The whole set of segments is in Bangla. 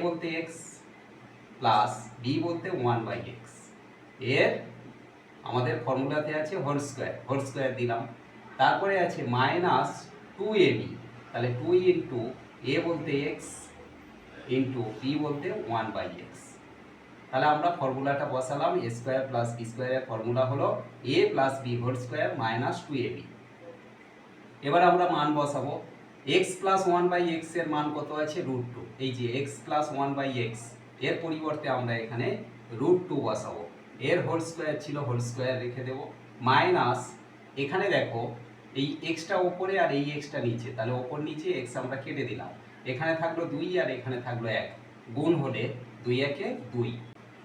বলতে এক্স প্লাস বি বলতে 1/x। এর আমাদের ফর্মুলাতে আছে হোল স্কোয়ার দিলাম, তারপরে আছে মাইনাস 2ab, তাহলে 2 ইন্টু এ বলতে এক্স ইন্টু বি বলতে 1/x। তাহলে আমরা ফর্মুলাটা বসালাম, এ স্কোয়ার প্লাস বি স্কোয়ারের ফর্মুলা হলো a plus b whole square minus 2ab। এবার আমরা মান বসাবো। x প্লাস 1/x এর মান কত আছে? √2। এই যে x প্লাস 1/x এর পরিবর্তে আমরা এখানে √2 বসাবো। এর হোল স্কোয়ার ছিল, হোল স্কোয়ার রেখে দেব, মাইনাস এখানে দেখো এই এক্সটা ওপরে আর এই এক্সটা নিচে, তাহলে ওপর নিচে এক্স আমরা কেটে দিলাম, এখানে থাকলো 2 আর এখানে থাকলো 1, গুণ হলে 2 একে 2।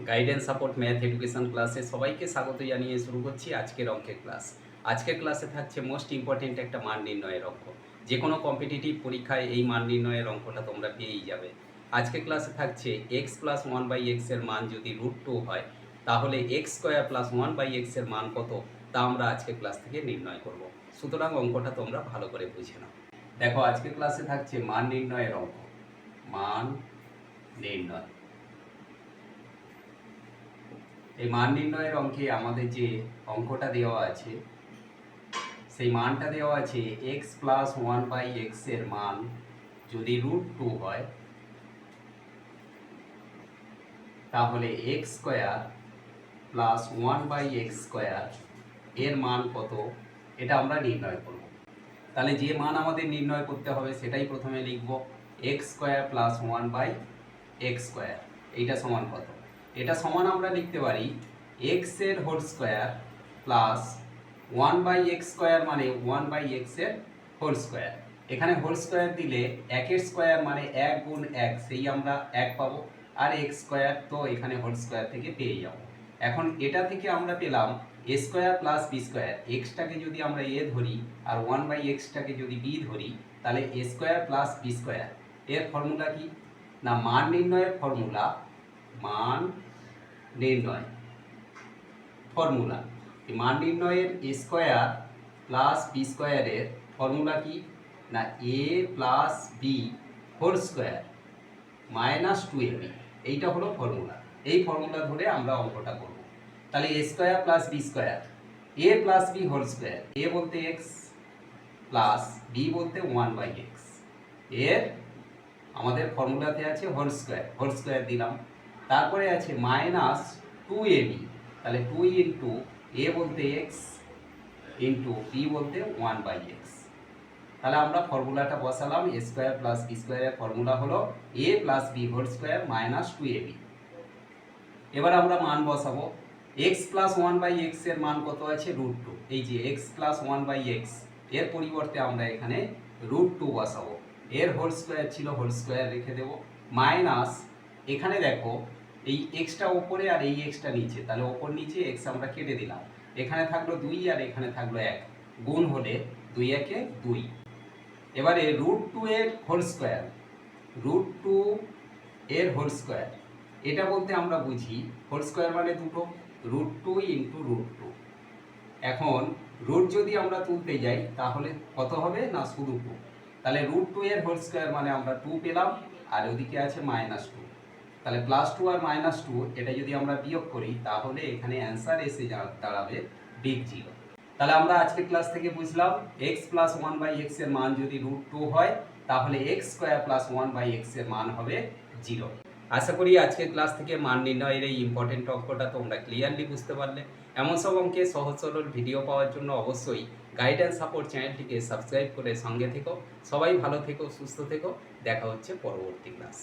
গাইডেন্স সাপোর্ট ম্যাথ এডুকেশন ক্লাসে সবাইকে স্বাগত জানিয়ে শুরু করছি আজকের অঙ্কের ক্লাস। আজকের ক্লাসে থাকছে মোস্ট ইম্পর্টেন্ট একটা মান নির্ণয়ের অঙ্ক। যে কোনো কম্পিটিটিভ পরীক্ষায় এই মান নির্ণয়ের অঙ্কটা তোমরা পেয়েই যাবে। আজকের ক্লাসে থাকছে এক্স প্লাস 1/x এর মান যদি √2 হয়, তাহলে এক্স স্কোয়ার প্লাস 1/x এর মান কত তা আমরা আজকের ক্লাস থেকে নির্ণয় করব। সুতরাং অঙ্কটা তোমরা ভালো করে বুঝে নাও। দেখো আজকের ক্লাসে থাকছে মান নির্ণয়ের অঙ্ক। মান নির্ণয়, এই মান নির্ণয়ের অঙ্কে আমাদের যে অঙ্কটা দেওয়া আছে সেই মানটা দেওয়া আছে x প্লাস 1/x এর মান যদি √2 হয়, তাহলে x square plus 1/x square এর মান কত এটা আমরা নির্ণয় করব। তাহলে যে মান আমাদের নির্ণয় করতে হবে সেটাই প্রথমে লিখব, x square plus 1/x square, এইটা সমান কত? এটা সমান আমরা লিখতে পারি x এর whole square plus 1/x square মানে 1/x এর হোল স্কোয়ার। এখানে হোল স্কোয়ার দিলে 1 এর স্কোয়ার মানে 1 গুণ 1, সেই আমরা 1 পাবো, আর x স্কোয়ার তো এখানে হোল স্কোয়ার থেকে পেয়ে যাব। এখন এটা থেকে আমরা পেলাম a square plus b square. এক্সটাকে যদি আমরা a ধরি আর 1/xটাকে যদি b ধরি, তাহলে a square plus b square. এর ফর্মুলা কি না? মান নির্ণয়ের ফর্মুলা, মান নির্ণয় ফর্মুলা। এই মান নির্ণয়ের a স্কোয়ার প্লাস বি স্কোয়ারের ফর্মুলা কি না? a plus b whole square minus 2ab, এইটা হলো ফর্মুলা। এই ফর্মুলা ধরে আমরা অঙ্কটা করব। তাহলে a square plus b square, a plus b whole square, a বলতে x প্লাস b বলতে 1/x। এর আমাদের ফর্মুলাতে আছে হোল স্কোয়ার দিলাম, তারপরে আছে মাইনাস 2ab, তাহলে 2 ইন্টু a বলতে x ইন্টু b বলতে 1/x। তাহলে আমরা ফর্মুলাটা বসালাম, a স্কোয়ার প্লাস বি স্কোয়ারের ফর্মুলা হলো a plus b whole square minus 2ab। এবার আমরা মান বসাবো। x প্লাস 1/x এর মান কত আছে? √2। এই যে x প্লাস 1/x এর পরিবর্তে আমরা এখানে √2 বসাবো। এর হোল স্কোয়ার ছিল, হোল স্কোয়ার রেখে দেব, মাইনাস এখানে দেখো এই এক্সটা ওপরে আর এই এক্সটা নিচে, তাহলে ওপর নিচে এক্স আমরা কেটে দিলাম, এখানে থাকলো 2 আর এখানে থাকলো 1, গুণ হলে 2 একে 2। এবারে √2 এর হোল স্কোয়ার, √2 এর হোল স্কোয়ার, এটা বলতে আমরা বুঝি হোল স্কোয়ার মানে দুটো, √2 ইন্টু √2। এখন রুট যদি আমরা তুলতে যাই তাহলে কত হবে না? শুধু 2। তাহলে √2 এর হোল স্কোয়ার মানে আমরা 2 পেলাম, আর ওদিকে আছে -2, তাহলে +2 আর -2 এটা যদি আমরা বিয়োগ করি তাহলে এখানে অ্যান্সার এসে দাঁড়াবে বিগ 0। তাহলে আমরা আজকের ক্লাস থেকে বুঝলাম x প্লাস 1/x এর মান যদি √2 হয়, তাহলে x স্কোয়ার প্লাস 1/x এর মান হবে 0। আশা করি আজকের ক্লাস থেকে মান নির্ণয়ের এই ইম্পর্টেন্ট অঙ্কটা তোমরা ক্লিয়ারলি বুঝতে পারলে। এমন সব অঙ্কে সহজ সরল ভিডিও পাওয়ার জন্য অবশ্যই গাইডেন্স সাপোর্ট চ্যানেলটিকে সাবস্ক্রাইব করে সঙ্গে থেকো। সবাই ভালো থেকো, সুস্থ থেকো, দেখা হচ্ছে পরবর্তী ক্লাস।